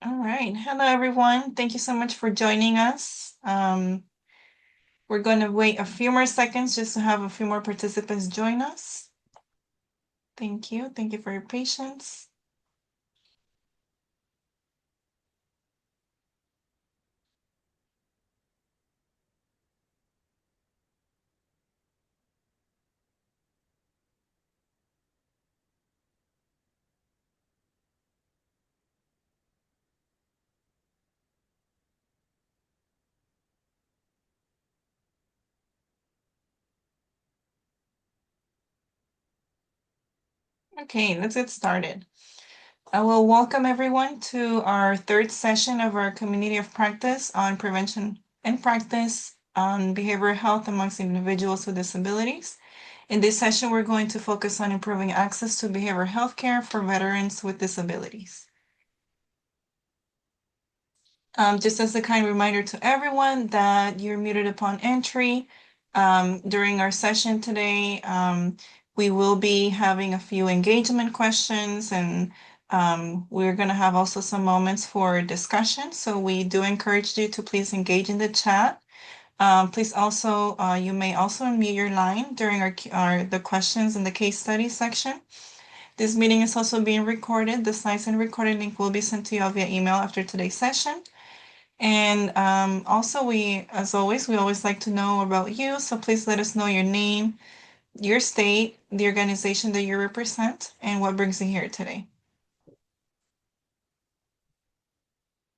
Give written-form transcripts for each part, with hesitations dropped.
All right. Hello, everyone. Thank you so much for joining us. We're going to wait a few more seconds just to have a few more participants join us. Thank you. Thank you for your patience. Okay, let's get started. I will welcome everyone to our third session of our community of practice on prevention and practice on behavioral health amongst individuals with disabilities. In this session, we're going to focus on improving access to behavioral health care for veterans with disabilities. Just as a kind reminder to everyone that you're muted upon entry. During our session today, we will be having a few engagement questions and we're going to have also some moments for discussion. So we do encourage you to please engage in the chat. Please also, you may also unmute your line during the questions in the case study section. This meeting is also being recorded. The slides and recording link will be sent to you via email after today's session. And also, as always, we always like to know about you. So please let us know your name, your state, the organization that you represent, and what brings you here today.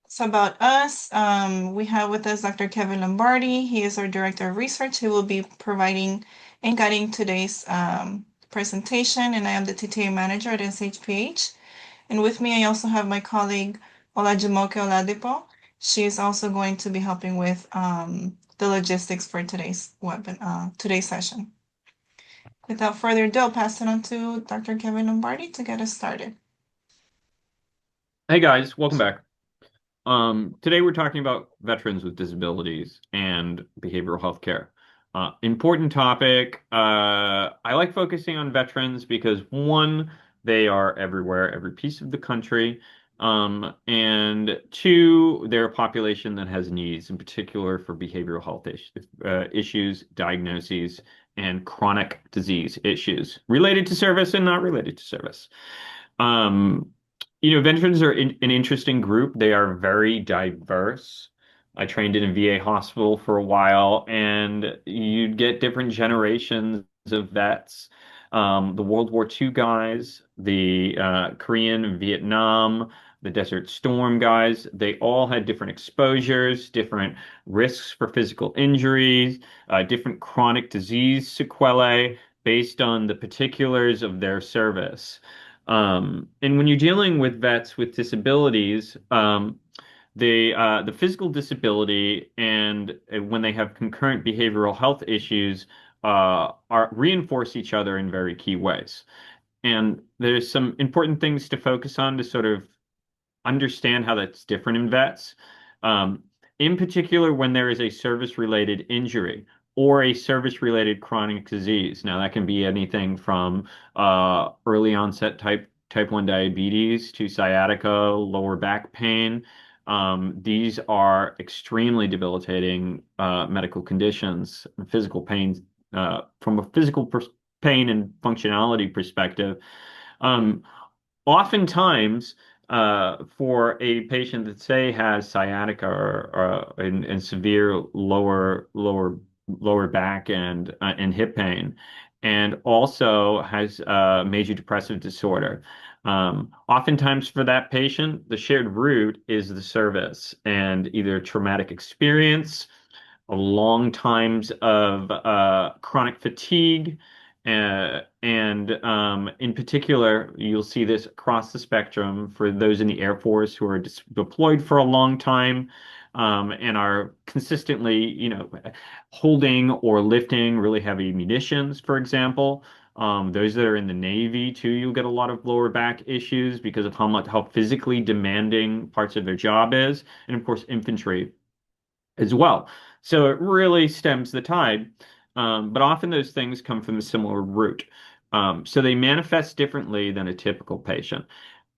So about us, we have with us Dr. Kevin Lombardi. He is our Director of Research. He will be providing and guiding today's presentation, and I am the TTA Manager at SHPH. And with me, I also have my colleague, Olajumoke Oladipo. She is also going to be helping with the logistics for today's session. Without further ado, I'll pass it on to Dr. Kevin Lombardi to get us started. Hey guys, welcome back. Today we're talking about veterans with disabilities and behavioral health care. Important topic. I like focusing on veterans because one, they are everywhere, every piece of the country. And two, they're a population that has needs, in particular for behavioral health issues, diagnoses, and chronic disease issues related to service and not related to service. Um, Veterans are an interesting group. They are very diverse. I trained in a VA hospital for a while, and you'd get different generations of vets. The World War II guys, the Korean, Vietnam, the Desert Storm guys, they all had different exposures, different risks for physical injuries, different chronic disease sequelae based on the particulars of their service. And when you're dealing with vets with disabilities, the physical disability and when they have concurrent behavioral health issues are reinforce each other in very key ways. And there's some important things to focus on to sort of understand how that's different in vets. Um, in particular, when there is a service-related injury or a service-related chronic disease. Now, that can be anything from early onset type 1 diabetes to sciatica, lower back pain. These are extremely debilitating medical conditions, physical pain, from a pain and functionality perspective. Um, Oftentimes, for a patient that say has sciatica and severe lower back and hip pain, and also has major depressive disorder. Oftentimes for that patient, the shared root is the service and either traumatic experience, long times of chronic fatigue. In particular, you'll see this across the spectrum for those in the Air Force who are deployed for a long time and are consistently, holding or lifting really heavy munitions, for example. Those that are in the Navy too, you'll get a lot of lower back issues because of how physically demanding parts of their job is, and of course, infantry as well. So it really stems the tide. But often those things come from a similar root. So they manifest differently than a typical patient.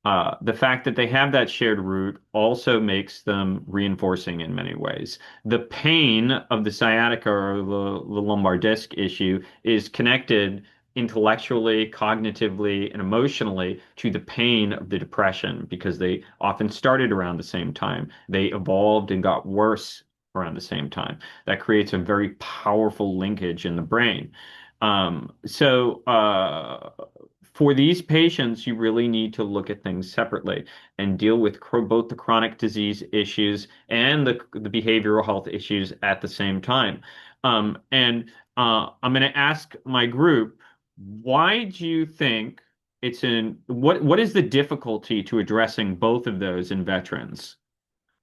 The fact that they have that shared root also makes them reinforcing in many ways. The pain of the sciatica or the lumbar disc issue is connected intellectually, cognitively, and emotionally to the pain of the depression because they often started around the same time. They evolved and got worse around the same time. That creates a very powerful linkage in the brain. For these patients, you really need to look at things separately and deal with both the chronic disease issues and the behavioral health issues at the same time. I'm going to ask my group, why do you think what is the difficulty to addressing both of those in veterans?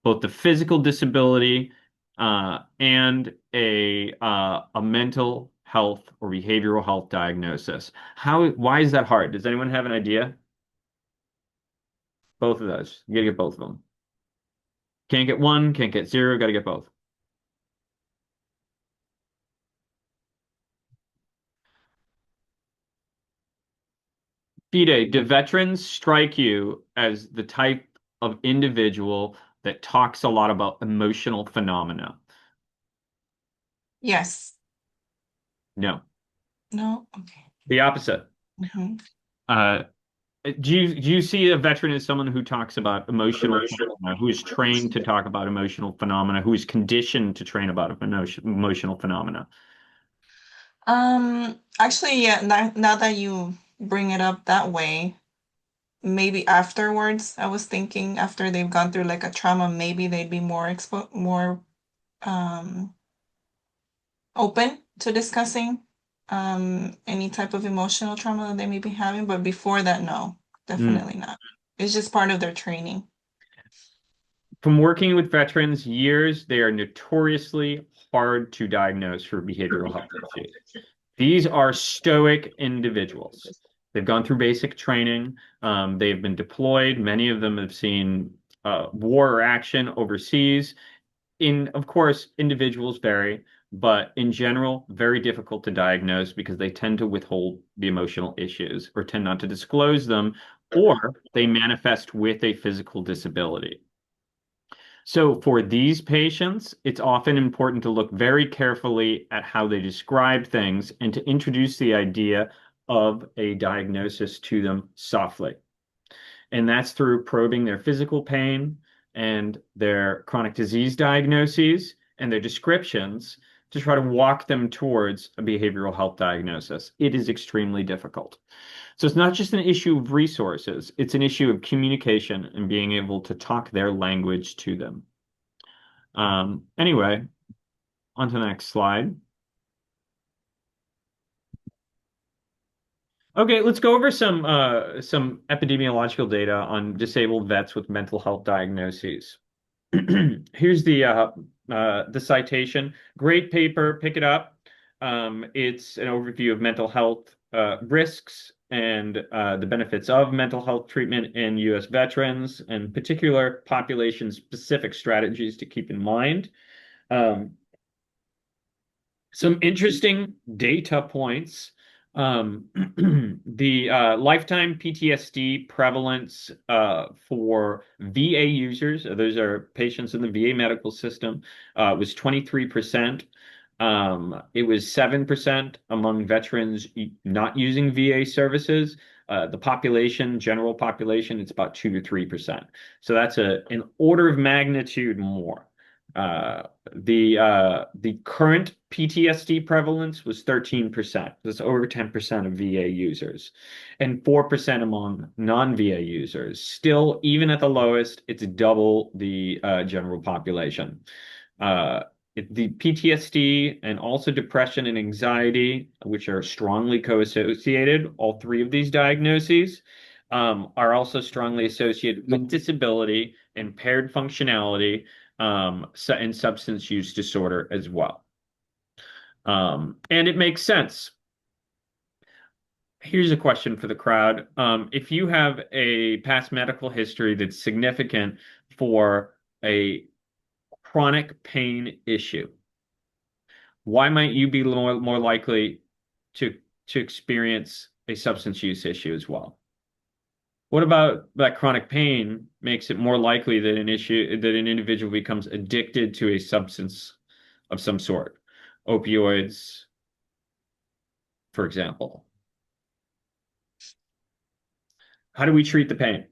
Both the physical disability and a mental health or behavioral health diagnosis. Why is that hard? Does anyone have an idea? Both of those. You gotta get both of them. Can't get one, can't get zero, gotta get both. Fide, do veterans strike you as the type of individual that talks a lot about emotional phenomena? Yes. No. No? Okay. The opposite. Mhm. Uh, do you see a veteran as someone who talks about emotional phenomena, who is trained to talk about emotional phenomena, who is conditioned to train about emotional phenomena? Actually, yeah, now that you bring it up that way, maybe afterwards, I was thinking after they've gone through like a trauma, maybe they'd be more um open to discussing any type of emotional trauma that they may be having, but before that, no, Mm. definitely not. It's just part of their training. From working with veterans years, they are notoriously hard to diagnose for behavioral health issues. These are stoic individuals. They've gone through basic training. They've been deployed. Many of them have seen war or action overseas. Of course, individuals vary, but in general, very difficult to diagnose because they tend to withhold the emotional issues or tend not to disclose them, or they manifest with a physical disability. So for these patients, it's often important to look very carefully at how they describe things and to introduce the idea of a diagnosis to them softly. And that's through probing their physical pain and their chronic disease diagnoses and their descriptions to try to walk them towards a behavioral health diagnosis. It is extremely difficult. So it's not just an issue of resources, it's an issue of communication and being able to talk their language to them. Anyway, on to the next slide. Okay, let's go over some epidemiological data on disabled vets with mental health diagnoses. Here's the citation. Great paper, pick it up. It's an overview of mental health risks and the benefits of mental health treatment in U.S. veterans, and particular population-specific strategies to keep in mind. Um, some interesting data points. Um, the lifetime PTSD prevalence for VA users, those are patients in the VA medical system, was 23%. It was 7% among veterans not using VA services. The population, general population, it's about 2 to 3%. So that's an order of magnitude more. Uh, the current PTSD prevalence was 13%. That's over 10% of VA users, and 4% among non-VA users. Still, even at the lowest, it's double the general population. The PTSD and also depression and anxiety, which are strongly co-associated, all three of these diagnoses, are also strongly associated with disability, impaired functionality, and substance use disorder as well. And it makes sense. Here's a question for the crowd. If you have a past medical history that's significant for a chronic pain issue, why might you be more likely to to experience a substance use issue as well? What about that chronic pain makes it more likely that an individual becomes addicted to a substance of some sort, opioids, for example? How do we treat the pain?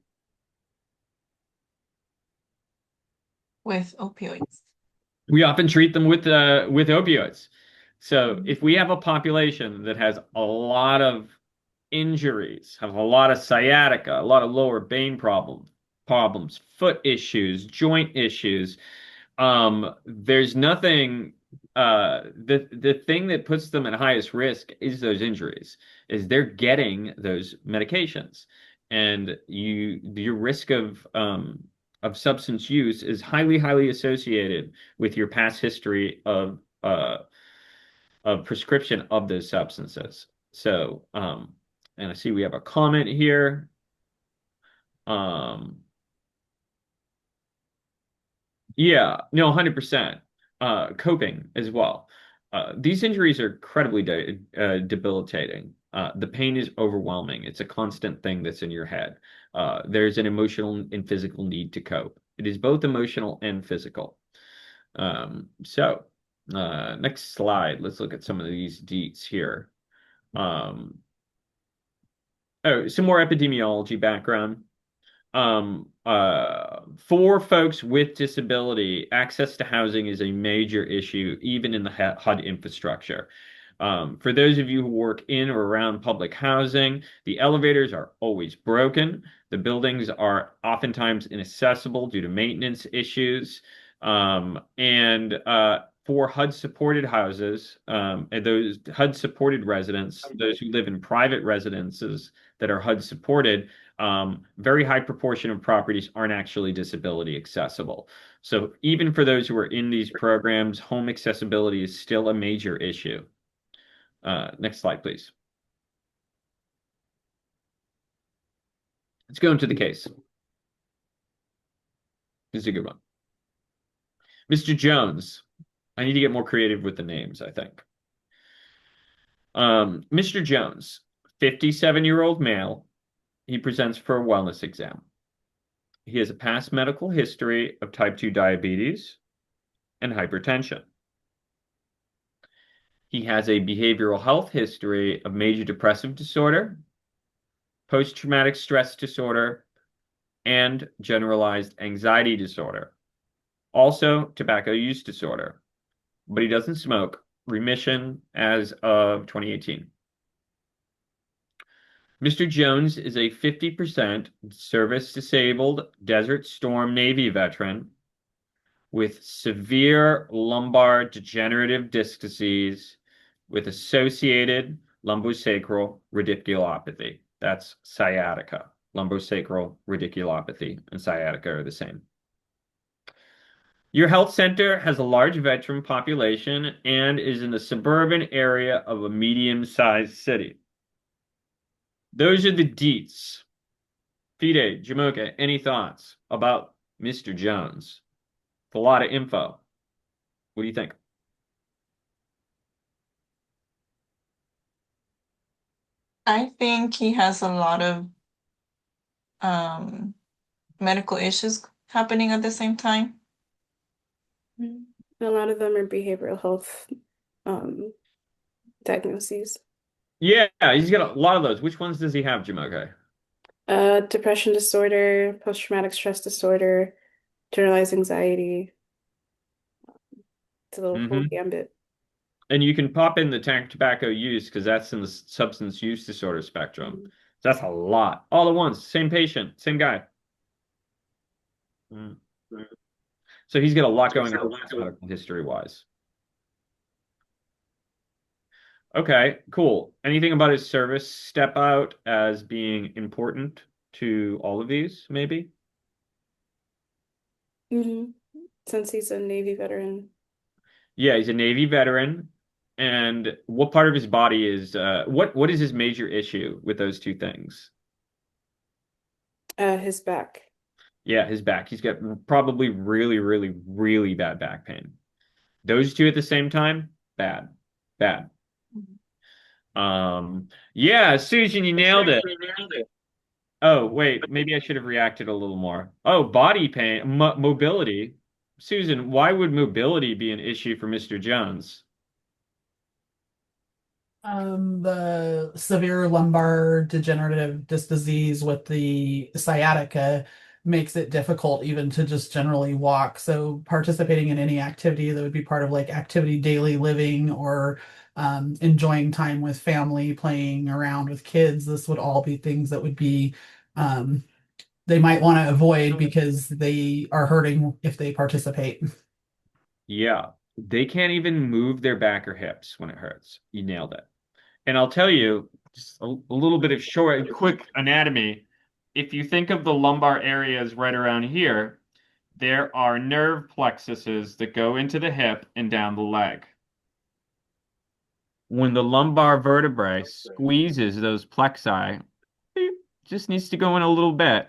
With opioids. We often treat them with opioids. So if we have a population that has a lot of injuries, have a lot of sciatica, a lot of lower problems, foot issues, joint issues, there's nothing the thing that puts them at highest risk is those injuries, is they're getting those medications. And your risk of substance use is highly, highly associated with your past history of prescription of those substances. So, and I see we have a comment here. Um, Yeah, no, 100%. Coping as well. These injuries are incredibly debilitating. The pain is overwhelming. It's a constant thing that's in your head. There's an emotional and physical need to cope. It is both emotional and physical. Next slide. Let's look at some of these deets here. Um, some more epidemiology background. For folks with disability, access to housing is a major issue, even in the HUD infrastructure. For those of you who work in or around public housing, the elevators are always broken. The buildings are oftentimes inaccessible due to maintenance issues. For HUD supported houses, and those HUD supported residents, those who live in private residences that are HUD supported, very high proportion of properties aren't actually disability accessible. So even for those who are in these programs, home accessibility is still a major issue. Next slide, please. Let's go into the case. This is a good one. Mr. Jones. I need to get more creative with the names, I think. Mr. Jones, 57-year-old male. He presents for a wellness exam. He has a past medical history of type 2 diabetes and hypertension. He has a behavioral health history of major depressive disorder, post-traumatic stress disorder, and generalized anxiety disorder. Also, tobacco use disorder, but he doesn't smoke. Remission as of 2018. Mr. Jones is a 50% service-disabled Desert Storm Navy veteran with severe lumbar degenerative disc disease with associated lumbosacral radiculopathy. That's sciatica. Lumbosacral radiculopathy and sciatica are the same. Your health center has a large veteran population and is in the suburban area of a medium-sized city. Those are the deets. Fide, Jamoke, any thoughts about Mr. Jones? It's a lot of info. What do you think? I think he has a lot of um, medical issues happening at the same time. Mhm. A lot of them are behavioral health um, diagnoses. Yeah, he's got a lot of those. Which ones does he have, Jamoke? Depression disorder, post-traumatic stress disorder, generalized anxiety. It's a little whole Hmm. gambit. And you can pop in the tobacco use because that's in the substance use disorder spectrum. Mhm. That's a lot. All at once. Same patient, same guy. Mm. So he's got a lot going on medical history wise. Okay, cool. Anything about his service step out as being important to all of these, maybe? Mhm. Since he's a Navy veteran, Yeah, he's a Navy veteran. And what part of his body is what is his major issue with those two things? his back. Yeah, his back. He's got probably really, really, really bad back pain. Those two at the same time, bad, bad. Yeah, Susan, you nailed it. Oh, wait, maybe I should have reacted a little more. Oh, body pain, mobility. Susan, why would mobility be an issue for Mr. Jones? The severe lumbar degenerative disc disease with the sciatica makes it difficult even to just generally walk. So participating in any activity that would be part of like activity daily living or enjoying time with family, playing around with kids, this would all be things that would be um, they might want to avoid because they are hurting if they participate. Yeah, they can't even move their back or hips when it hurts. You nailed it. And I'll tell you, just a little bit of short, quick anatomy. If you think of the lumbar areas right around here, there are nerve plexuses that go into the hip and down the leg. When the lumbar vertebrae squeezes those plexi, beep, just needs to go in a little bit.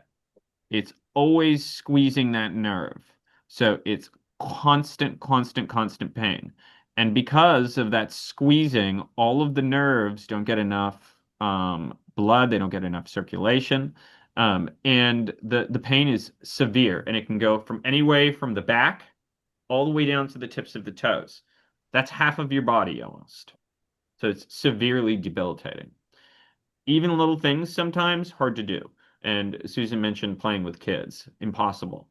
It's always squeezing that nerve. So it's constant, constant, constant pain. And because of that squeezing, all of the nerves don't get enough blood, they don't get enough circulation. And the pain is severe, and it can go from any way from the back all the way down to the tips of the toes. That's half of your body almost. So it's severely debilitating. Even little things sometimes hard to do. And Susan mentioned playing with kids. Impossible.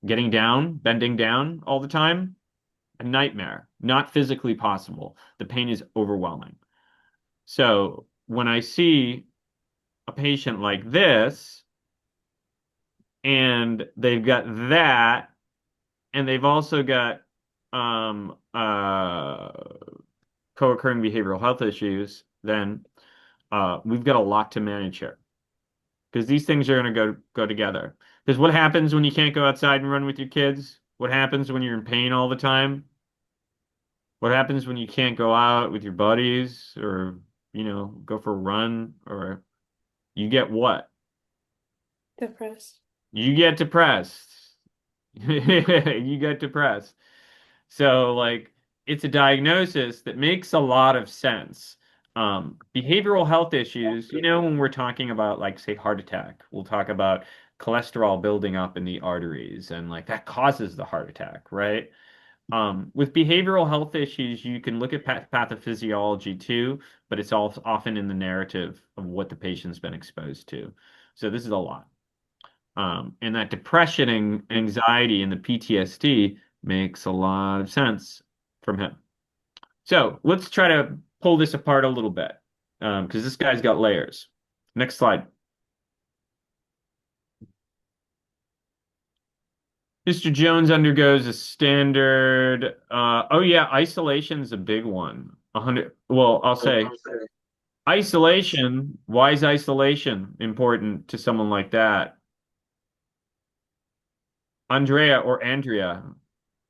Getting down, bending down all the time, a nightmare. Not physically possible. The pain is overwhelming. So when I see a patient like this, and they've got that, and they've also got um, uh, co-occurring behavioral health issues, then we've got a lot to manage here. Because these things are going to go together. Because what happens when you can't go outside and run with your kids? What happens when you're in pain all the time? What happens when you can't go out with your buddies or, go for a run or you get what? Depressed. You get depressed. You get depressed. So, like, it's a diagnosis that makes a lot of sense. Behavioral health issues, when we're talking about, like, say, heart attack, we'll talk about cholesterol building up in the arteries, and, like, that causes the heart attack, right? With behavioral health issues, you can look at pathophysiology too, but it's all often in the narrative of what the patient's been exposed to. So, this is a lot. And that depression and anxiety and the PTSD makes a lot of sense from him. So let's try to pull this apart a little bit because this guy's got layers. Next slide. Mr. Jones undergoes a standard. Oh yeah, isolation is a big one. 100. Well, I'll say isolation. Why is isolation important to someone like that? Andrea or Andrea,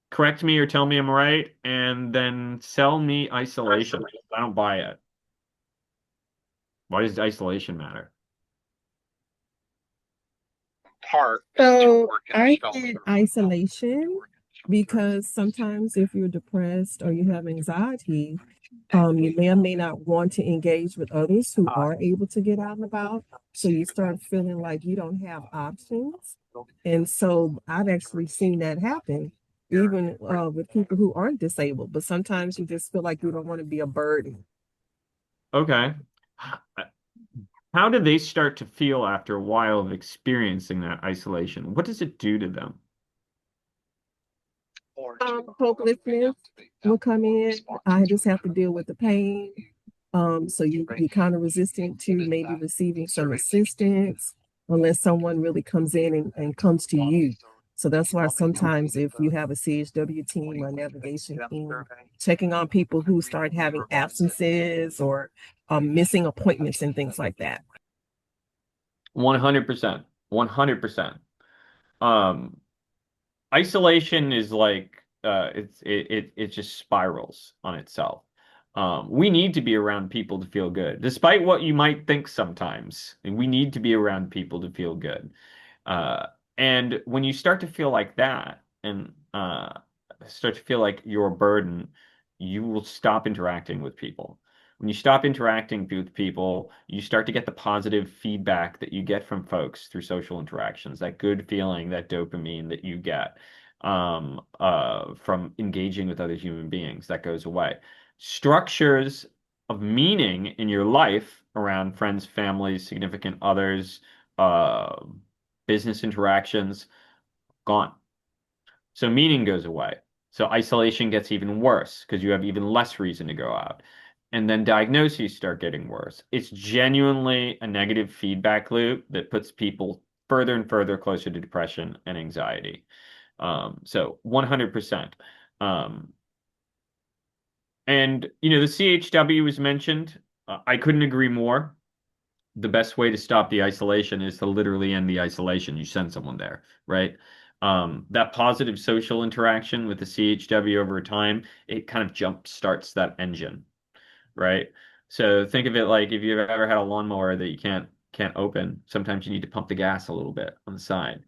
correct me or tell me I'm right, and then sell me isolation. I don't buy it. Why does isolation matter? So I did isolation because sometimes if you're depressed or you have anxiety, you may or may not want to engage with others who are able to get out and about. So you start feeling like you don't have options. And so I've actually seen that happen, even with people who aren't disabled. But sometimes you just feel like you don't want to be a burden. Okay. How do they start to feel after a while of experiencing that isolation? What does it do to them? Hopelessness will come in. I just have to deal with the pain. So you're kind of resistant to maybe receiving some assistance unless someone really comes in and comes to you. So that's why sometimes if you have a CHW team or navigation team, checking on people who start having absences or missing appointments and things like that. 100%. 100%. Um, Isolation is like it just spirals on itself. We need to be around people to feel good, despite what you might think sometimes. We need to be around people to feel good. Uh, and when you start to feel like that and start to feel like you're a burden, you will stop interacting with people. When you stop interacting with people, you start to get the positive feedback that you get from folks through social interactions, that good feeling, that dopamine that you get from engaging with other human beings, that goes away. Structures of meaning in your life around friends, families, significant others, uh, business interactions, gone. So meaning goes away. So isolation gets even worse because you have even less reason to go out. And then diagnoses start getting worse. It's genuinely a negative feedback loop that puts people further and further closer to depression and anxiety. So 100%. Um, and, the CHW was mentioned. I couldn't agree more. The best way to stop the isolation is to literally end the isolation. You send someone there, right? That positive social interaction with the CHW over time, it kind of jump starts that engine, right? So think of it like if you've ever had a lawnmower that you can't open, sometimes you need to pump the gas a little bit on the side.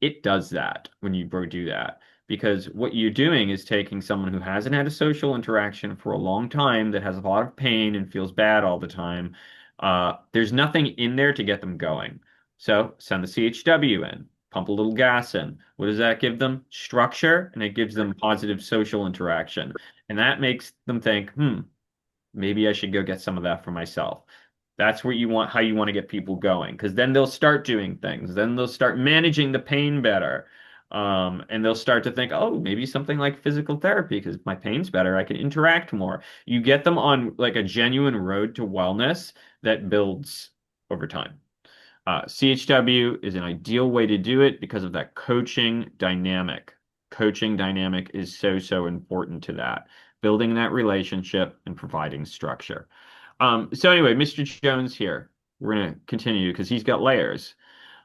It does that when you do that because what you're doing is taking someone who hasn't had a social interaction for a long time that has a lot of pain and feels bad all the time. There's nothing in there to get them going. So send the CHW in, pump a little gas in. What does that give them? Structure, and it gives them positive social interaction. And that makes them think, maybe I should go get some of that for myself. That's what you want, how you want to get people going, because then they'll start doing things. Then they'll start managing the pain better. And they'll start to think, oh, maybe something like physical therapy, because my pain's better, I can interact more. You get them on like a genuine road to wellness that builds over time. CHW is an ideal way to do it because of that coaching dynamic. Coaching dynamic is so, so important to that, building that relationship and providing structure. So anyway, Mr. Jones here, we're going to continue because he's got layers.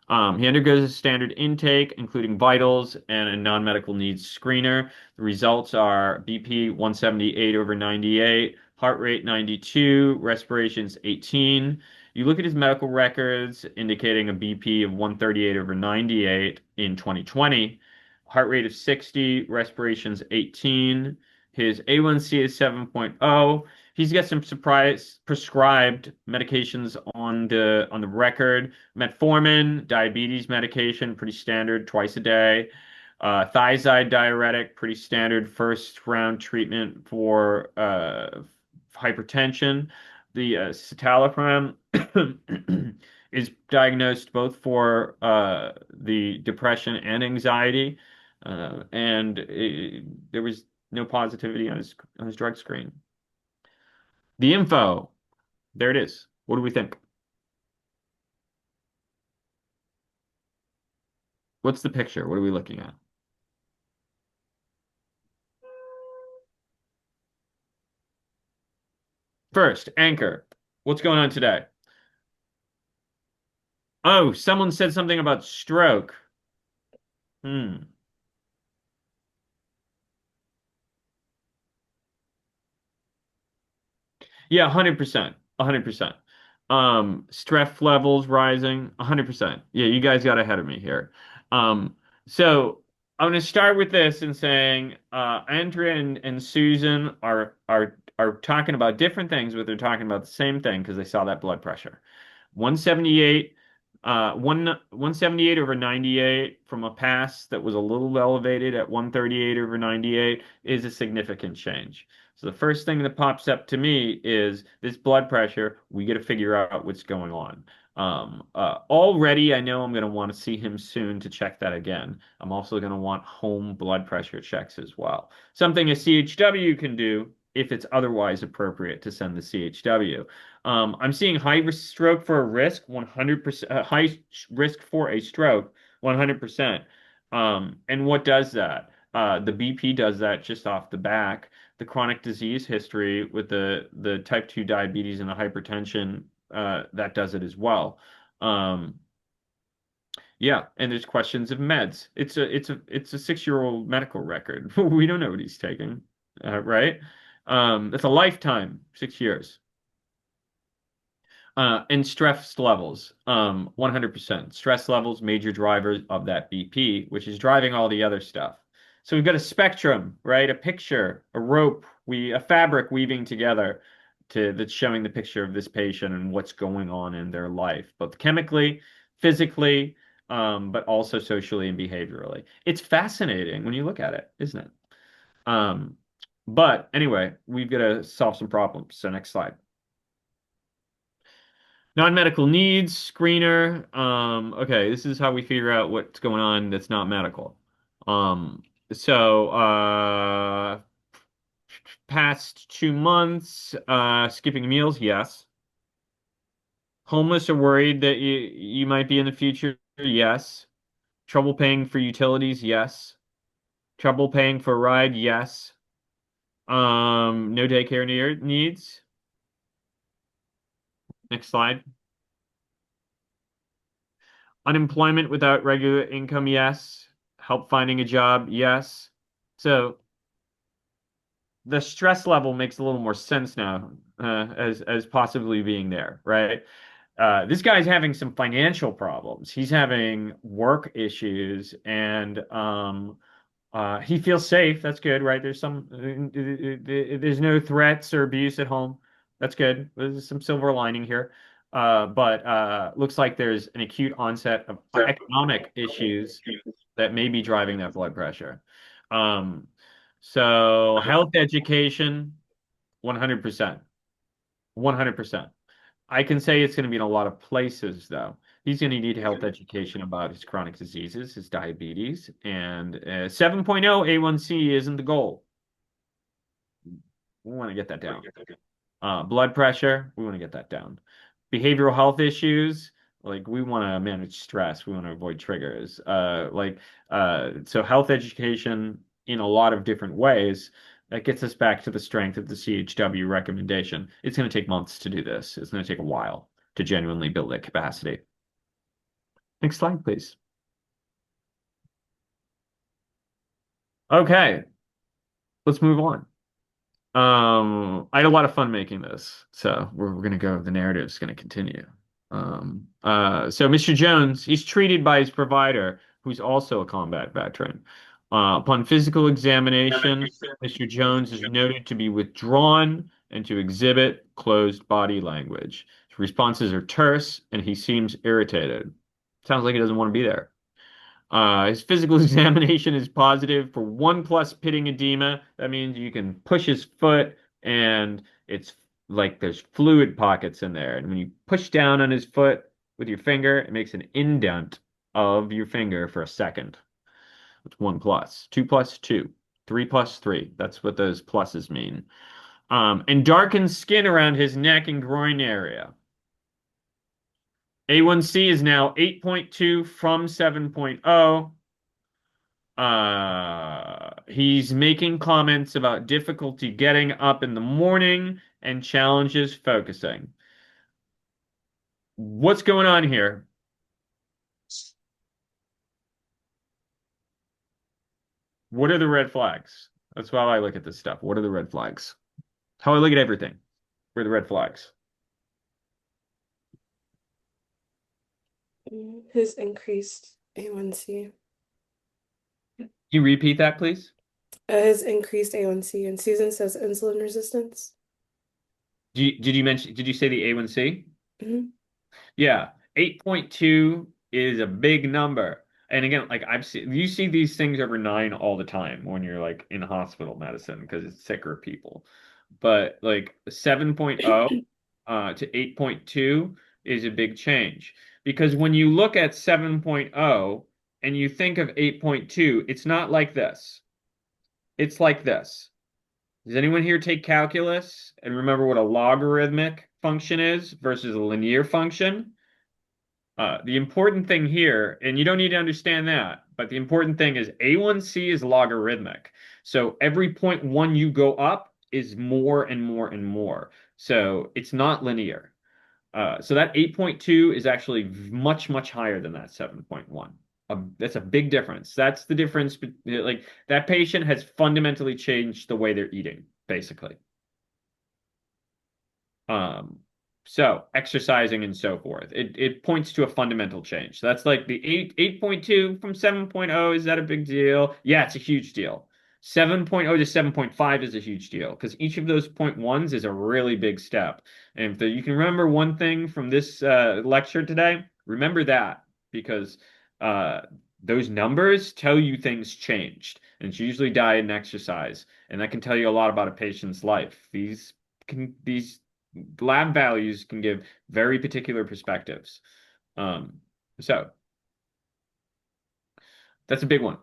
He undergoes a standard intake, including vitals and a non-medical needs screener. The results are BP 178 over 98, heart rate 92, respirations 18. You look at his medical records indicating a BP of 138 over 98 in 2020, heart rate of 60, respirations 18. His A1C is 7.0. He's got some surprise prescribed medications on the record. Metformin, diabetes medication, pretty standard, twice a day. Thiazide diuretic, pretty standard first round treatment for hypertension. The citalopram is diagnosed both for the depression and anxiety, and there was no positivity on his drug screen. The info, there it is. What do we think? What's the picture? What are we looking at? First, Anchor. What's going on today? Oh, someone said something about stroke. Hmm. Yeah, 100%. 100%. Stress levels rising, 100%. Yeah, you guys got ahead of me here. So I'm going to start with this and saying Andrea and Susan are talking about different things, but they're talking about the same thing because they saw that blood pressure. 178, 178 over 98 from a past that was a little elevated at 138 over 98 is a significant change. So the first thing that pops up to me is this blood pressure. We got to figure out what's going on. Already, I know I'm going to want to see him soon to check that again. I'm also going to want home blood pressure checks as well. Something a CHW can do if it's otherwise appropriate to send the CHW. I'm seeing high risk stroke for a risk, 100%, high risk for a stroke, 100%. And what does that? The BP does that just off the back. The chronic disease history with the type 2 diabetes and the hypertension, that does it as well. Yeah, and there's questions of meds. It's a 6-year-old medical record. We don't know what he's taking, right? That's a lifetime, 6 years. And stress levels, 100%. Stress levels, major drivers of that BP, which is driving all the other stuff. So we've got a spectrum, right? A picture, a rope, a fabric weaving together. that's showing the picture of this patient and what's going on in their life, both chemically, physically, but also socially and behaviorally. It's fascinating when you look at it, isn't it? But anyway, we've got to solve some problems. So next slide. Non-medical needs screener. Okay, this is how we figure out what's going on that's not medical. So past 2 months, skipping meals, yes. Homeless or worried that you might be in the future, yes. Trouble paying for utilities, yes. Trouble paying for a ride, yes. No daycare needs. Next slide. Unemployment without regular income, yes. Help finding a job, yes. So the stress level makes a little more sense now, as possibly being there, right? This guy's having some financial problems. He's having work issues, and he feels safe. That's good, right? There's no threats or abuse at home. That's good. There's some silver lining here. But looks like there's an acute onset of economic issues that may be driving that blood pressure. So health education, 100%. 100%. I can say it's going to be in a lot of places, though. He's going to need health education about his chronic diseases, his diabetes, and 7.0 A1C isn't the goal. We want to get that down. Blood pressure, we want to get that down. Behavioral health issues, like we want to manage stress, we want to avoid triggers. So health education in a lot of different ways. That gets us back to the strength of the CHW recommendation. It's going to take months to do this. It's going to take a while to genuinely build that capacity. Next slide, please. Okay, let's move on. I had a lot of fun making this, so we're going to go. The narrative's going to continue. So Mr. Jones, he's treated by his provider, who's also a combat veteran. Upon physical examination, Mr. Jones is noted to be withdrawn and to exhibit closed body language. His responses are terse, and he seems irritated. Sounds like he doesn't want to be there. His physical examination is positive for 1+ pitting edema. That means you can push his foot and it's like there's fluid pockets in there. And when you push down on his foot with your finger, it makes an indent of your finger for a second. It's 1+, 2+2, 3+3. That's what those pluses mean. And darkened skin around his neck and groin area. A1C is now 8.2 from 7.0. He's making comments about difficulty getting up in the morning and challenges focusing. What's going on here? What are the red flags? That's how I look at this stuff. What are the red flags? How I look at everything. What are the red flags? His increased A1C. Can you repeat that, please? His increased A1C, and Susan says insulin resistance. Did you say the A1C? Mm-hmm. Yeah, 8.2 is a big number. And again, like you see these things over 9 all the time when you're like in hospital medicine because it's sicker people. But like 7.0 to 8.2 is a big change because when you look at 7.0 and you think of 8.2, it's not like this. It's like this. Does anyone here take calculus and remember what a logarithmic function is versus a linear function? The important thing here, and you don't need to understand that, but the important thing is A1C is logarithmic. So every 0.1 you go up is more and more and more. So it's not linear. So that 8.2 is actually much, much higher than that 7.1. That's a big difference. That's the difference. Like that patient has fundamentally changed the way they're eating, basically. So exercising and so forth. It points to a fundamental change. So that's like the 8.2 from 7.0. Is that a big deal? Yeah, it's a huge deal. 7.0 to 7.5 is a huge deal because each of those point ones is a really big step. And if you can remember one thing from this lecture today, remember that because uh, those numbers tell you things changed. And it's usually diet and exercise. And that can tell you a lot about a patient's life. These lab values can give very particular perspectives. Um, so that's a big one.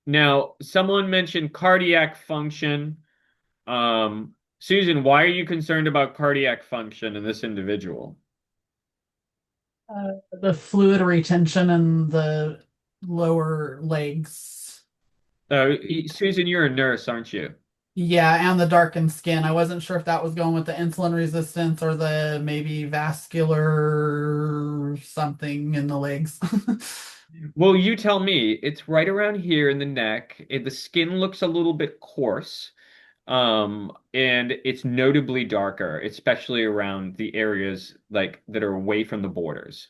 Now, someone mentioned cardiac function. Susan, why are you concerned about cardiac function in this individual? The fluid retention in the lower legs. Susan, you're a nurse, aren't you? Yeah, and the darkened skin. I wasn't sure if that was going with the insulin resistance or the maybe vascular something in the legs. Well, you tell me. It's right around here in the neck. The skin looks a little bit coarse, and it's notably darker, especially around the areas like that are away from the borders.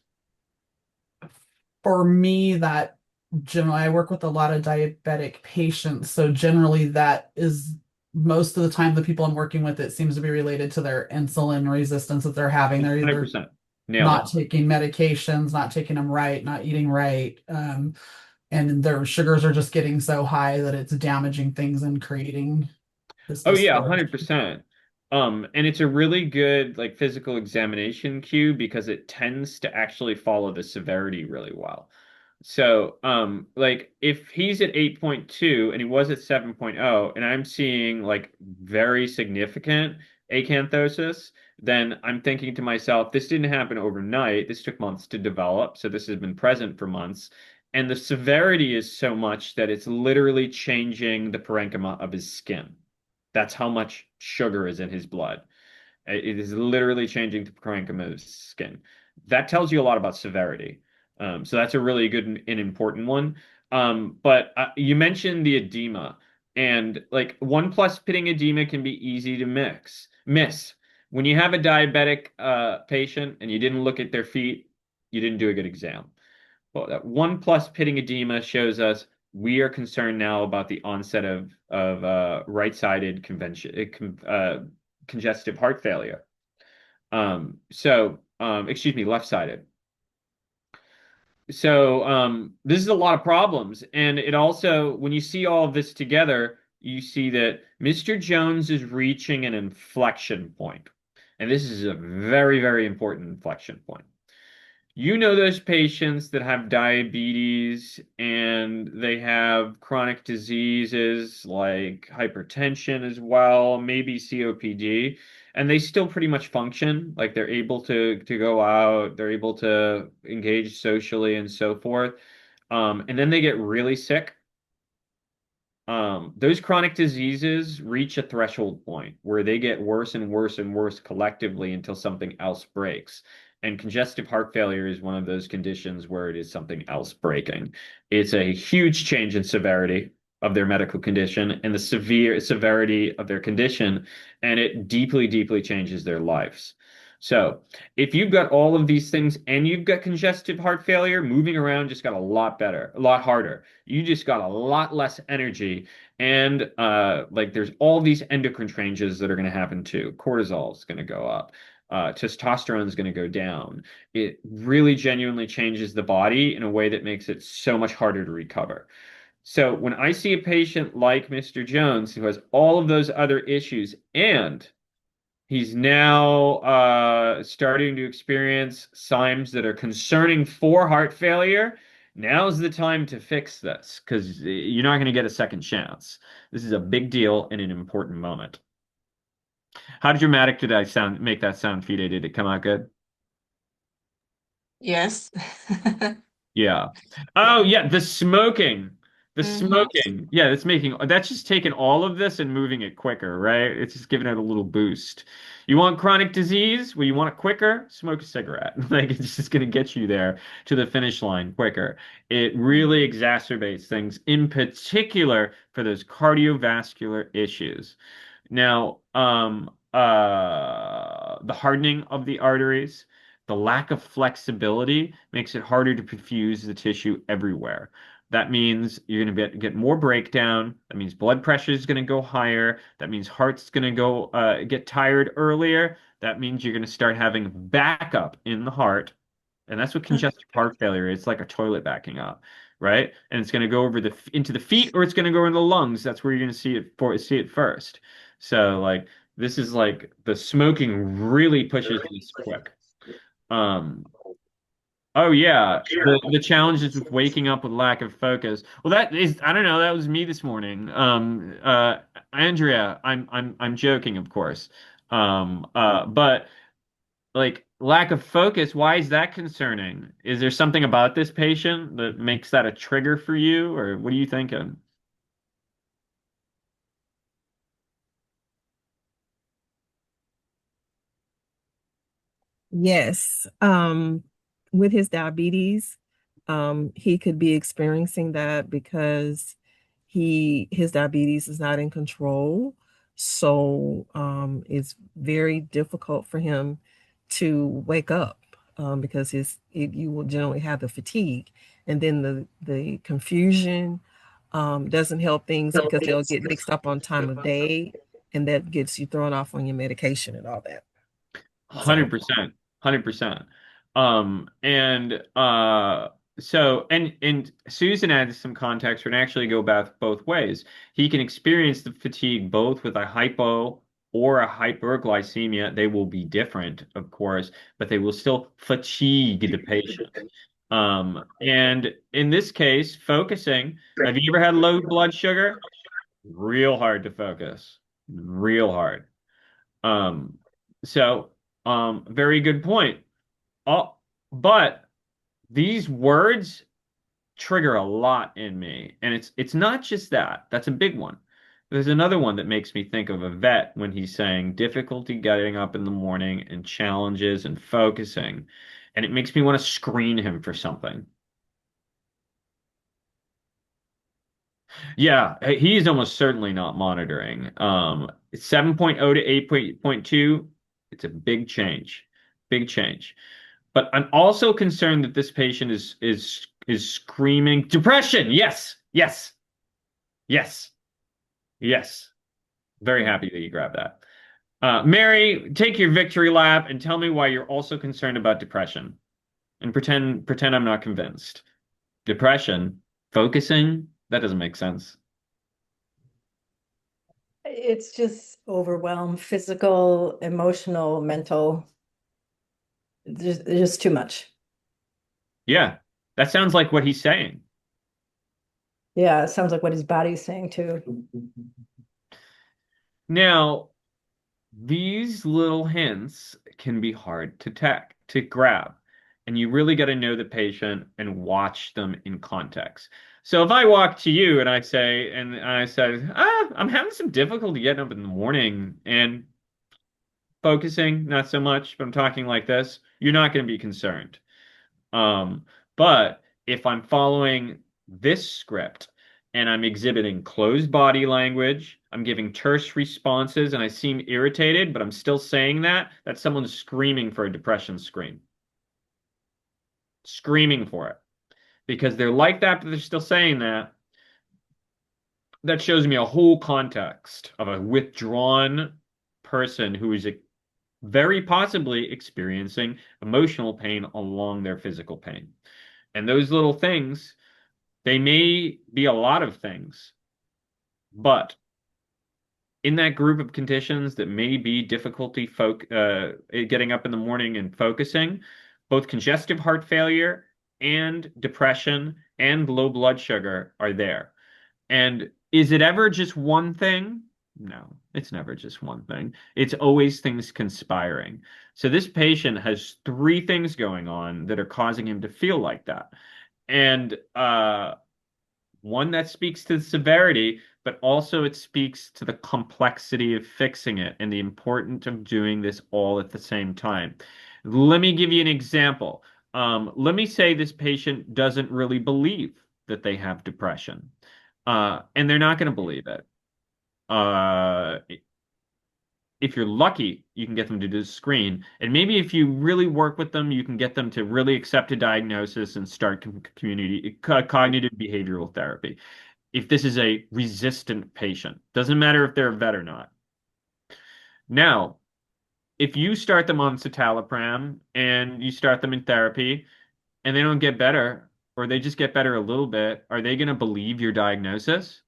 For me, that generally, I work with a lot of diabetic patients, so generally that is most of the time the people I'm working with, it seems to be related to their insulin resistance that they're having. They're either 100%. Nailed not it. taking medications, not taking them right, not eating right, and their sugars are just getting so high that it's damaging things and creating this Oh yeah, distortion. 100%. And it's a really good like physical examination cue because it tends to actually follow the severity really well. So, like if he's at 8.2 and he was at 7.0 and I'm seeing like very significant acanthosis, then I'm thinking to myself, this didn't happen overnight. This took months to develop. So this has been present for months. And the severity is so much that it's literally changing the parenchyma of his skin. That's how much sugar is in his blood. It is literally changing the parenchyma of his skin. That tells you a lot about severity. So that's a really good and important one. But you mentioned the edema, and like 1+ pitting edema can be easy to miss. When you have a diabetic patient and you didn't look at their feet, you didn't do a good exam. Well, that 1+ pitting edema shows us we are concerned now about the onset of right-sided congestive heart failure. Excuse me, left-sided. So this is a lot of problems, and it also, when you see all of this together, you see that Mr. Jones is reaching an inflection point, and this is a very, very important inflection point. You know those patients that have diabetes and they have chronic diseases like hypertension as well, maybe COPD, and they still pretty much function, like they're able to go out, they're able to engage socially and so forth. And then they get really sick. Those chronic diseases reach a threshold point where they get worse and worse and worse collectively until something else breaks. And congestive heart failure is one of those conditions where it is something else breaking. It's a huge change in severity of their medical condition and the severe severity of their condition, and it deeply, deeply changes their lives. So, if you've got all of these things and you've got congestive heart failure, moving around just got a lot better, a lot harder. You just got a lot less energy. And like there's all these endocrine changes that are going to happen too. Cortisol is going to go up. Testosterone is going to go down. It really genuinely changes the body in a way that makes it so much harder to recover. So when I see a patient like Mr. Jones who has all of those other issues and he's now starting to experience signs that are concerning for heart failure. Now's the time to fix this because you're not going to get a second chance. This is a big deal and an important moment. How dramatic did I sound? Make that sound, Fide? Did it come out good? Yes. Yeah. Oh, yeah. The smoking. The Mhm. smoking. Yeah, that's just taking all of this and moving it quicker, right? It's just giving it a little boost. You want chronic disease? Well, you want it quicker? Smoke a cigarette. Like it's just going to get you there to the finish line quicker. It really exacerbates things, in particular for those cardiovascular issues. Now, the hardening of the arteries, the lack of flexibility makes it harder to perfuse the tissue everywhere. That means you're going to get more breakdown. That means blood pressure is going to go higher. That means heart's going to go get tired earlier. That means you're going to start having backup in the heart. And that's what congestive heart failure is. It's like a toilet backing up, right? And it's going to go over into the feet, or it's going to go in the lungs. That's where you're going to see it first. So like this is like the smoking really pushes this quick. Um, Oh yeah, the challenges with waking up with lack of focus. Well, that is, I don't know, that was me this morning. Andrea, I'm joking, of course. But like lack of focus, why is that concerning? Is there something about this patient that makes that a trigger for you, or what are you thinking? Yes. With his diabetes, he could be experiencing that because his diabetes is not in control. So it's very difficult for him to wake up because you will generally have the fatigue, and then the confusion doesn't help things because they'll get mixed up on time of day, and that gets you thrown off on your medication and all that. So 100%, 100%. And and Susan adds some context and actually go both ways. He can experience the fatigue both with a hypo or a hyperglycemia. They will be different, of course, but they will still fatigue the patient. And in this case, focusing, have you ever had low blood sugar? Real hard to focus. Real hard. Um, so, very good point. Oh, but these words trigger a lot in me, and it's not just that. That's a big one. There's another one that makes me think of a vet when he's saying difficulty getting up in the morning and challenges and focusing, and it makes me want to screen him for something. Yeah, he's almost certainly not monitoring. 7.0 to 8.2, it's a big change. Big change. But I'm also concerned that this patient is screaming depression. Yes, yes, yes, yes. Very happy that you grabbed that. Mary, take your victory lap and tell me why you're also concerned about depression. And pretend I'm not convinced. Depression, focusing, that doesn't make sense. It's just overwhelm, physical, emotional, mental. Just too much. Yeah, that sounds like what he's saying. Yeah, it sounds like what his body's saying too. Now, these little hints can be hard to grab, and you really got to know the patient and watch them in context. So if I walk to you and I say, I'm having some difficulty getting up in the morning and focusing, not so much, but I'm talking like this, you're not going to be concerned. But if I'm following this script and I'm exhibiting closed body language, I'm giving terse responses, and I seem irritated, but I'm still saying that's someone screaming for a depression scream. Screaming for it. Because they're like that, but they're still saying that. That shows me a whole context of a withdrawn person who is very possibly experiencing emotional pain along their physical pain. And those little things, they may be a lot of things, but in that group of conditions that may be difficulty getting up in the morning and focusing, both congestive heart failure and depression and low blood sugar are there. And is it ever just one thing? No, it's never just one thing. It's always things conspiring. So this patient has three things going on that are causing him to feel like that. And one that speaks to the severity, but also it speaks to the complexity of fixing it and the importance of doing this all at the same time. Let me give you an example. Let me say this patient doesn't really believe that they have depression, and they're not going to believe it. if you're lucky, you can get them to do the screen. And maybe if you really work with them, you can get them to really accept a diagnosis and start cognitive behavioral therapy. If this is a resistant patient, doesn't matter if they're a vet or not. Now, if you start them on citalopram and you start them in therapy and they don't get better, or they just get better a little bit, are they going to believe your diagnosis?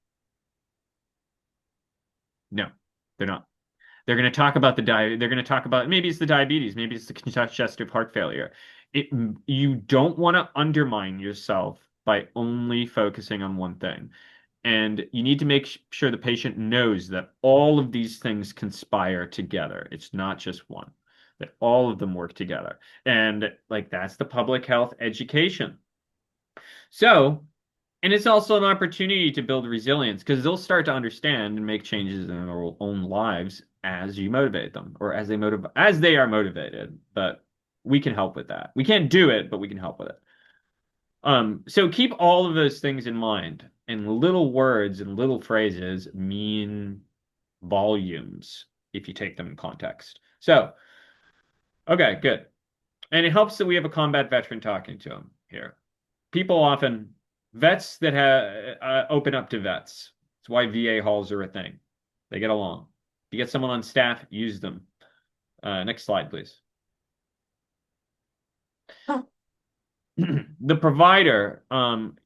No, they're not. They're going to talk about they're going to talk about maybe it's the diabetes, maybe it's the congestive heart failure. You don't want to undermine yourself by only focusing on one thing. And you need to make sure the patient knows that all of these things conspire together. It's not just one, that all of them work together. And like that's the public health education. So, and it's also an opportunity to build resilience because they'll start to understand and make changes in their own lives as you motivate them or as they are motivated. But we can help with that. We can't do it, but we can help with it. So keep all of those things in mind. And little words and little phrases mean volumes if you take them in context. So, okay, good. And it helps that we have a combat veteran talking to him here. People often, vets that open up to vets. That's why VA halls are a thing. They get along. If you get someone on staff, use them. Next slide, please. The provider,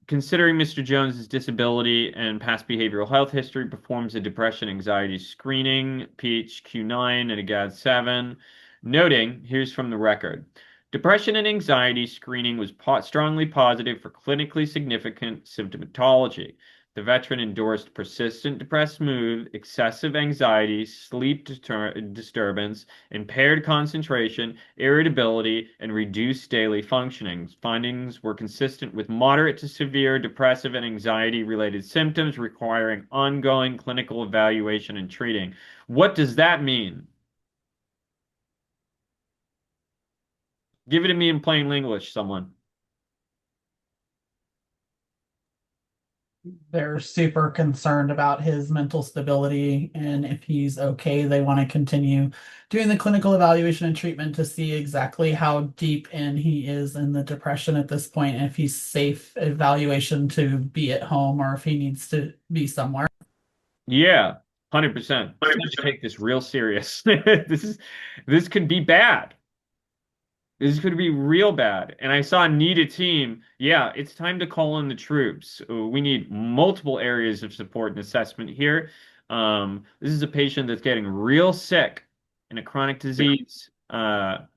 considering Mr. Jones's disability and past behavioral health history, performs a depression anxiety screening, PHQ-9 and a GAD-7, noting, here's from the record, depression and anxiety screening was strongly positive for clinically significant symptomatology. The veteran endorsed persistent depressed mood, excessive anxiety, sleep disturbance, impaired concentration, irritability, and reduced daily functioning. Findings were consistent with moderate to severe depressive and anxiety-related symptoms requiring ongoing clinical evaluation and treating. What does that mean? Give it to me in plain English, someone. They're super concerned about his mental stability, and if he's okay, they want to continue doing the clinical evaluation and treatment to see exactly how deep in he is in the depression at this point, and if he's safe evaluation to be at home or if he needs to be somewhere. Yeah, 100%. Take this real serious. This could be bad. This could be real bad. And I saw need a team. Yeah, it's time to call in the troops. We need multiple areas of support and assessment here. This is a patient that's getting real sick in a chronic disease, from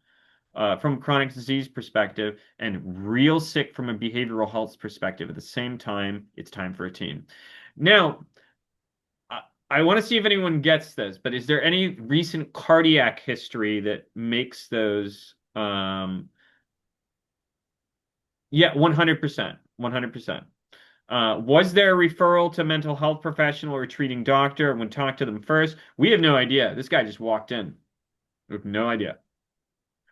a chronic disease perspective, and real sick from a behavioral health perspective. At the same time, it's time for a team. Now, I want to see if anyone gets this, but is there any recent cardiac history that makes those yeah, 100%. 100%. Was there a referral to mental health professional or treating doctor when talked to them first? We have no idea. This guy just walked in. We have no idea.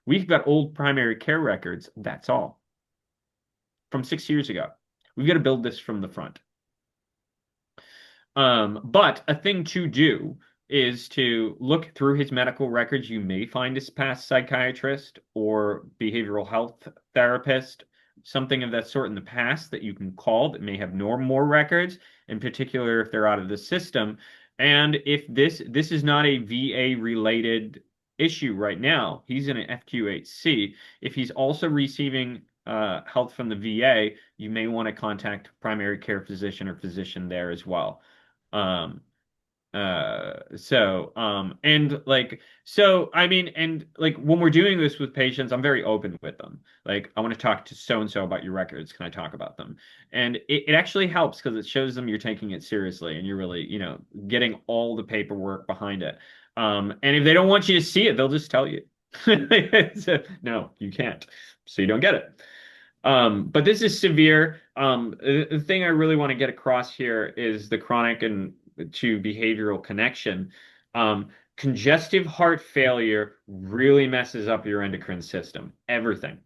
We've got old primary care records. That's all. From 6 years ago. We've got to build this from the front. But a thing to do is to look through his medical records. You may find his past psychiatrist or behavioral health therapist, something of that sort in the past that you can call that may have more records, in particular if they're out of the system. And if this is not a VA related issue right now, he's in an FQHC. If he's also receiving help from the VA, you may want to contact primary care physician or physician there as well. And when we're doing this with patients, I'm very open with them. Like, I want to talk to so and so about your records. Can I talk about them? And it actually helps because it shows them you're taking it seriously and you're really, getting all the paperwork behind it. And if they don't want you to see it, they'll just tell you. So, no, you can't. So you don't get it. But this is severe. The thing I really want to get across here is the chronic and to behavioral connection. Congestive heart failure really messes up your endocrine system, everything.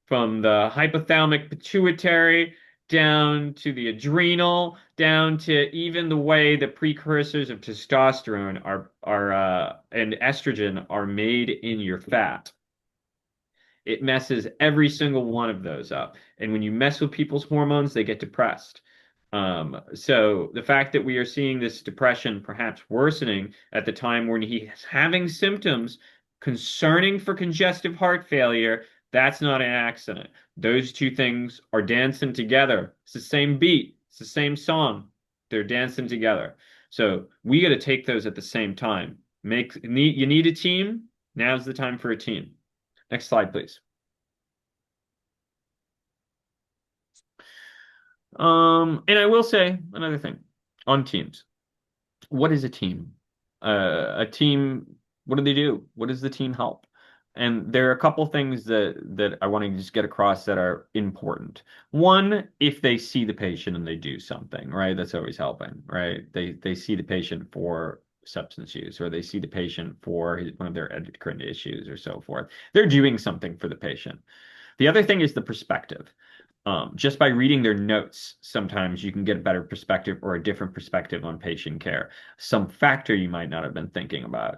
From the hypothalamic pituitary down to the adrenal, down to even the way the precursors of testosterone are and estrogen are made in your fat. It messes every single one of those up. And when you mess with people's hormones, they get depressed. So the fact that we are seeing this depression perhaps worsening at the time when he's having symptoms concerning for congestive heart failure, that's not an accident. Those two things are dancing together. It's the same beat, it's the same song. They're dancing together. So we got to take those at the same time. You need a team. Now's the time for a team. Next slide, please. And I will say another thing on teams. What is a team? A team, what do they do? What does the team help? And there are a couple things that I want to just get across that are important. One, if they see the patient and they do something, right? That's always helping, right? They see the patient for substance use, or they see the patient for one of their endocrine issues or so forth. They're doing something for the patient. The other thing is the perspective. Just by reading their notes, sometimes you can get a better perspective or a different perspective on patient care. Some factor you might not have been thinking about.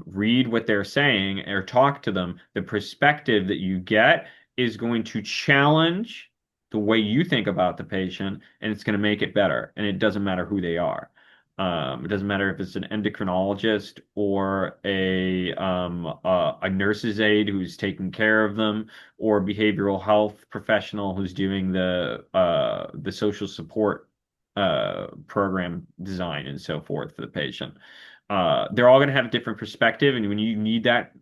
Read what they're saying or talk to them. The perspective that you get is going to challenge the way you think about the patient, and it's going to make it better. And it doesn't matter who they are. It doesn't matter if it's an endocrinologist or a nurse's aide who's taking care of them, or a behavioral health professional who's doing the social support program design and so forth for the patient. They're all going to have a different perspective, and when you need that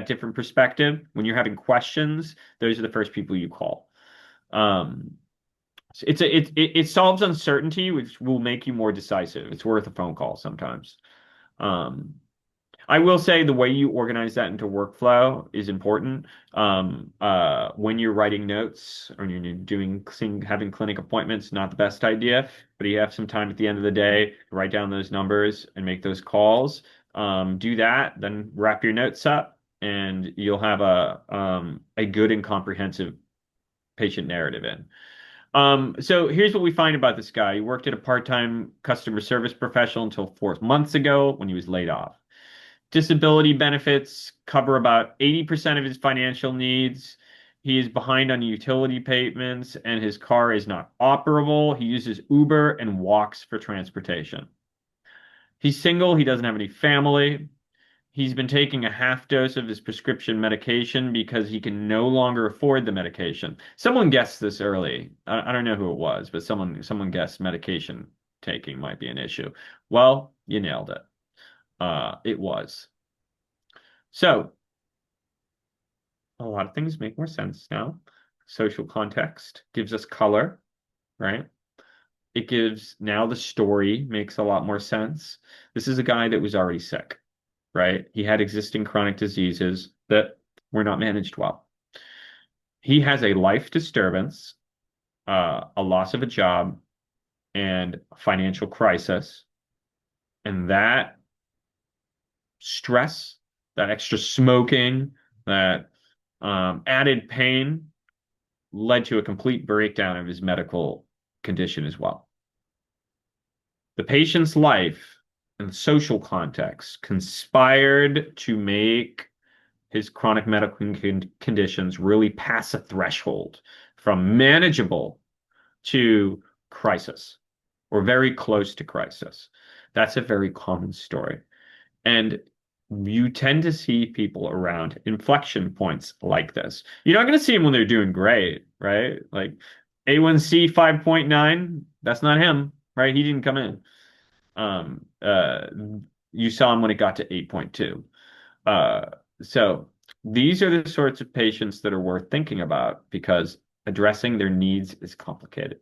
different perspective, when you're having questions, those are the first people you call. It solves uncertainty, which will make you more decisive. It's worth a phone call sometimes. Um, I will say the way you organize that into workflow is important. When you're writing notes or you're having clinic appointments, not the best idea, but you have some time at the end of the day to write down those numbers and make those calls. Do that, then wrap your notes up, and you'll have a good and comprehensive patient narrative in. So here's what we find about this guy. He worked at a part-time customer service professional until 4 months ago when he was laid off. Disability benefits cover about 80% of his financial needs. He is behind on utility payments and his car is not operable. He uses Uber and walks for transportation. He's single. He doesn't have any family. He's been taking a half dose of his prescription medication because he can no longer afford the medication. Someone guessed this early. I don't know who it was, but someone guessed medication taking might be an issue. Well, you nailed it. It was. So a lot of things make more sense now. Social context gives us color, right? It gives now the story makes a lot more sense. This is a guy that was already sick, right? He had existing chronic diseases that were not managed well. He has a life disturbance, a loss of a job, and a financial crisis. And that stress, that extra smoking, that added pain led to a complete breakdown of his medical condition as well. The patient's life and social context conspired to make his chronic medical conditions really pass a threshold from manageable to crisis or very close to crisis. That's a very common story. And you tend to see people around inflection points like this. You're not going to see them when they're doing great, right? Like A1C 5.9, that's not him, right? He didn't come in. Um, uh, you saw him when it got to 8.2. So these are the sorts of patients that are worth thinking about because addressing their needs is complicated.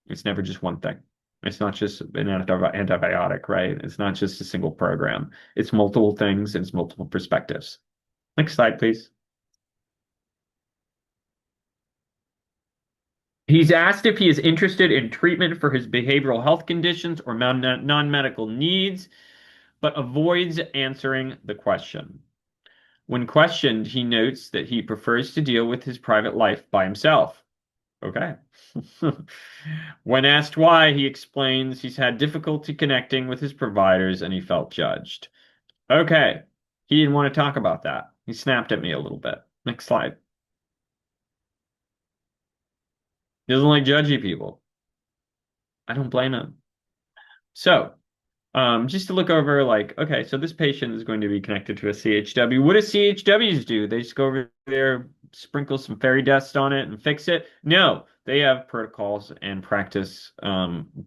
It's never just one thing. It's not just an antibiotic, right? It's not just a single program. It's multiple things and it's multiple perspectives. Next slide, please. He's asked if he is interested in treatment for his behavioral health conditions or non-medical needs, but avoids answering the question. When questioned, he notes that he prefers to deal with his private life by himself. Okay. When asked why, he explains he's had difficulty connecting with his providers and he felt judged. Okay. He didn't want to talk about that. He snapped at me a little bit. Next slide. He doesn't like judgy people. I don't blame him. So, just to look over, like, okay, so this patient is going to be connected to a CHW. What do CHWs do? They just go over there, sprinkle some fairy dust on it and fix it? No, they have protocols and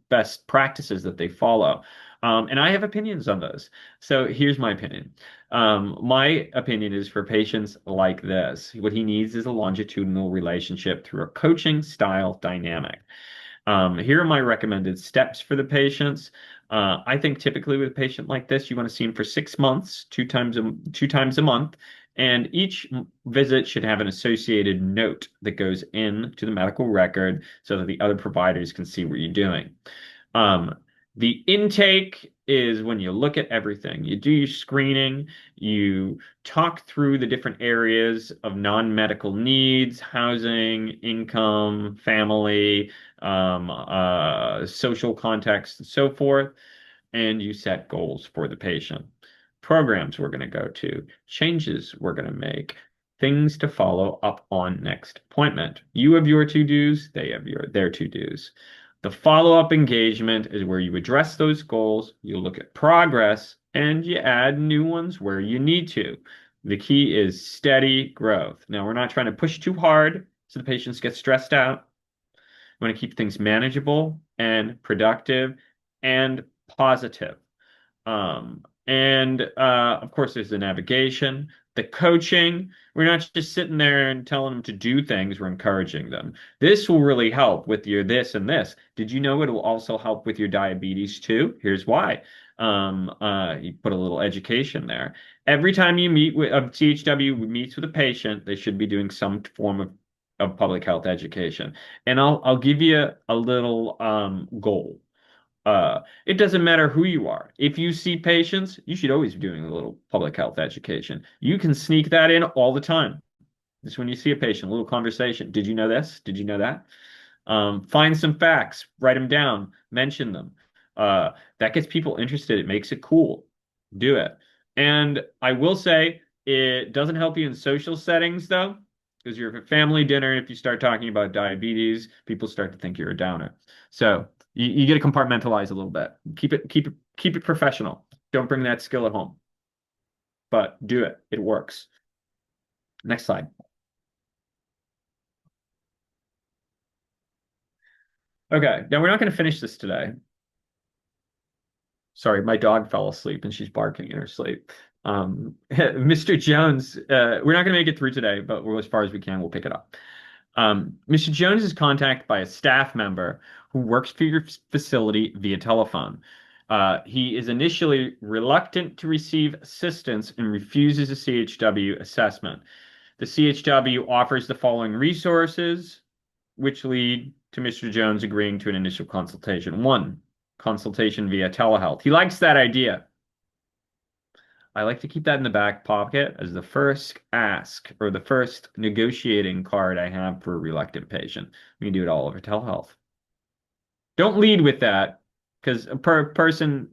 best practices that they follow. And I have opinions on those. So here's my opinion. My opinion is for patients like this, what he needs is a longitudinal relationship through a coaching style dynamic. Here are my recommended steps for the patients. I think typically with a patient like this, you want to see him for 6 months, two times a month, and each visit should have an associated note that goes into the medical record so that the other providers can see what you're doing. The intake is when you look at everything. You do your screening, you talk through the different areas of non-medical needs, housing, income, family, social context, and so forth, and you set goals for the patient. Programs we're going to go to, changes we're going to make, things to follow up on next appointment. You have your to-dos, they have their to-dos. The follow-up engagement is where you address those goals, you look at progress, and you add new ones where you need to. The key is steady growth. Now, we're not trying to push too hard so the patients get stressed out. We want to keep things manageable and productive and positive. Of course, there's the navigation, the coaching. We're not just sitting there and telling them to do things, we're encouraging them. This will really help with your this and this. Did you know it will also help with your diabetes too? Here's why. You put a little education there. Every time you meet with a CHW meets with a patient, they should be doing some form of public health education. And I'll give you a little goal. It doesn't matter who you are. If you see patients, you should always be doing a little public health education. You can sneak that in all the time. Just when you see a patient, a little conversation. Did you know this? Did you know that? Find some facts, write them down, mention them. That gets people interested. It makes it cool. Do it. And I will say it doesn't help you in social settings though, because you're at a family dinner. If you start talking about diabetes, people start to think you're a downer. So you get to compartmentalize a little bit. Keep it professional. Don't bring that skill at home. But do it. It works. Next slide. Okay, now we're not going to finish this today. Sorry, my dog fell asleep and she's barking in her sleep. Mr. Jones, we're not going to make it through today, but as far as we can, we'll pick it up. Mr. Jones is contacted by a staff member who works for your facility via telephone. He is initially reluctant to receive assistance and refuses a CHW assessment. The CHW offers the following resources, which lead to Mr. Jones agreeing to an initial consultation. One, consultation via telehealth. He likes that idea. I like to keep that in the back pocket as the first ask or the first negotiating card I have for a reluctant patient. We can do it all over telehealth. Don't lead with that because in-person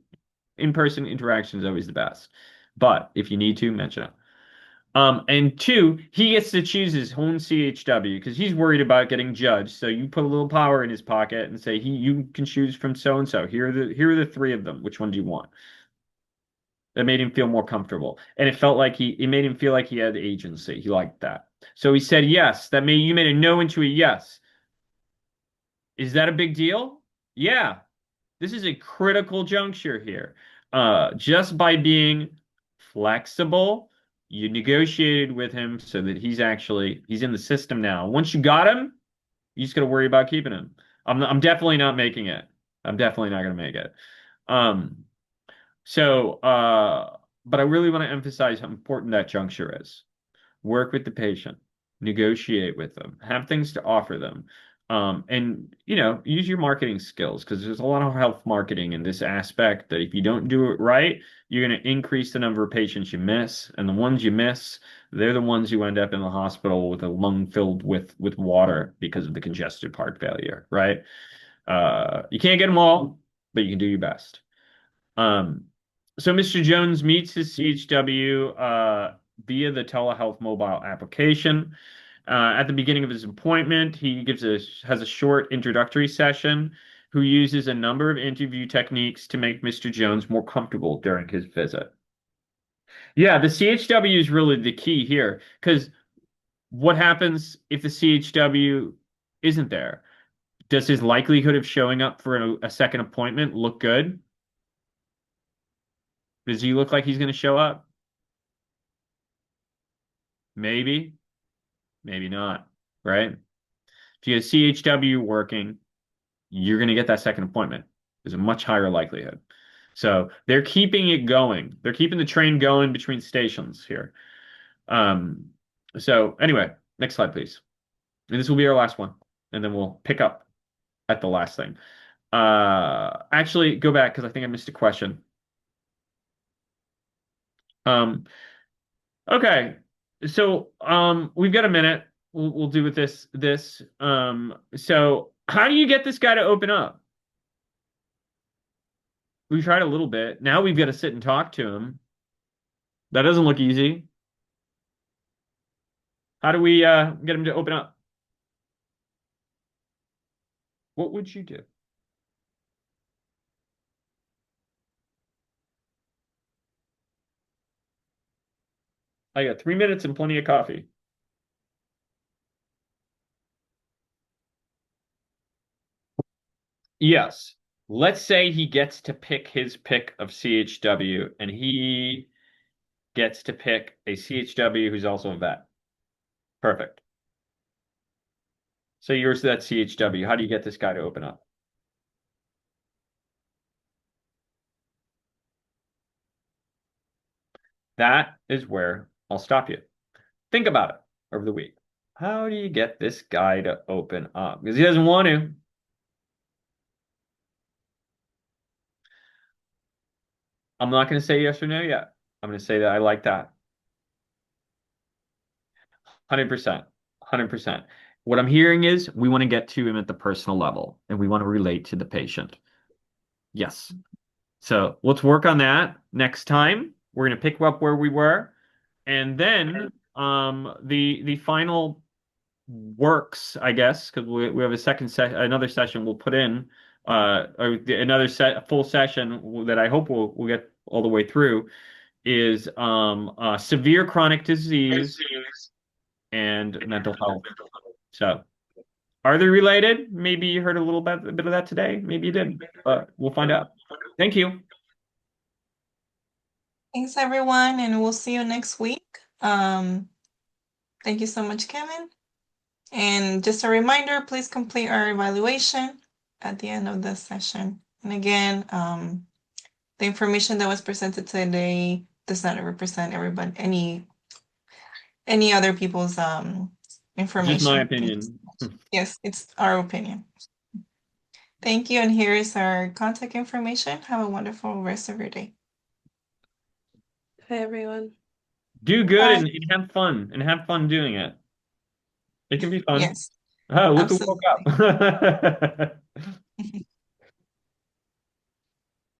interaction is always the best. But if you need to, mention it. And two, he gets to choose his own CHW because he's worried about getting judged. So you put a little power in his pocket and say, you can choose from so and so. Here are the three of them. Which one do you want? That made him feel more comfortable. And it made him feel like he had agency. He liked that. So he said yes. You made a no into a yes. Is that a big deal? Yeah. This is a critical juncture here. Just by being flexible, you negotiated with him so that he's in the system now. Once you got him, you just got to worry about keeping him. I'm definitely not making it. I'm definitely not going to make it. But I really want to emphasize how important that juncture is. Work with the patient, negotiate with them, have things to offer them. And use your marketing skills, because there's a lot of health marketing in this aspect that if you don't do it right, you're going to increase the number of patients you miss, and the ones you miss, they're the ones who end up in the hospital with a lung filled with water because of the congestive heart failure, right? You can't get them all, but you can do your best. So Mr. Jones meets his CHW via the telehealth mobile application. At the beginning of his appointment, he has a short introductory session, who uses a number of interview techniques to make Mr. Jones more comfortable during his visit. Yeah, the CHW is really the key here, because what happens if the CHW isn't there? Does his likelihood of showing up for a second appointment look good? Does he look like he's going to show up? Maybe, maybe not, right? If you have CHW working, you're going to get that second appointment. There's a much higher likelihood. So they're keeping it going. They're keeping the train going between stations here. So anyway, next slide, please. And this will be our last one. And then we'll pick up at the last thing. Actually, go back because I think I missed a question. Okay. So we've got a minute. We'll do with this. So how do you get this guy to open up? We tried a little bit. Now we've got to sit and talk to him. That doesn't look easy. How do we get him to open up? What would you do? I got 3 minutes and plenty of coffee. Yes. Let's say he gets to pick his pick of CHW, and he gets to pick a CHW who's also a vet. Perfect. So yours that CHW. How do you get this guy to open up? That is where I'll stop you. Think about it over the week. How do you get this guy to open up? Because he doesn't want to. I'm not going to say yes or no yet. I'm going to say that I like that. 100%. 100%. What I'm hearing is we want to get to him at the personal level, and we want to relate to the patient. Yes. So let's work on that next time. We're going to pick up where we were. And then the final works, I guess, because we have another session we'll put in, another full session that I hope we'll get all the way through, is severe chronic disease and mental health. So are they related? Maybe you heard a bit of that today. Maybe you didn't, but we'll find out. Thank you. Thanks, everyone, and we'll see you next week. Thank you so much, Kevin. And just a reminder, please complete our evaluation at the end of the session. And again, the information that was presented today does not represent everybody, any other people's information. Just my opinion. Yes, it's our opinion. Thank you, and here is our contact information. Have a wonderful rest of your day. Hi, everyone. Do good Bye. and have fun doing it. It can be fun. Yes, Oh, look who absolutely. woke up.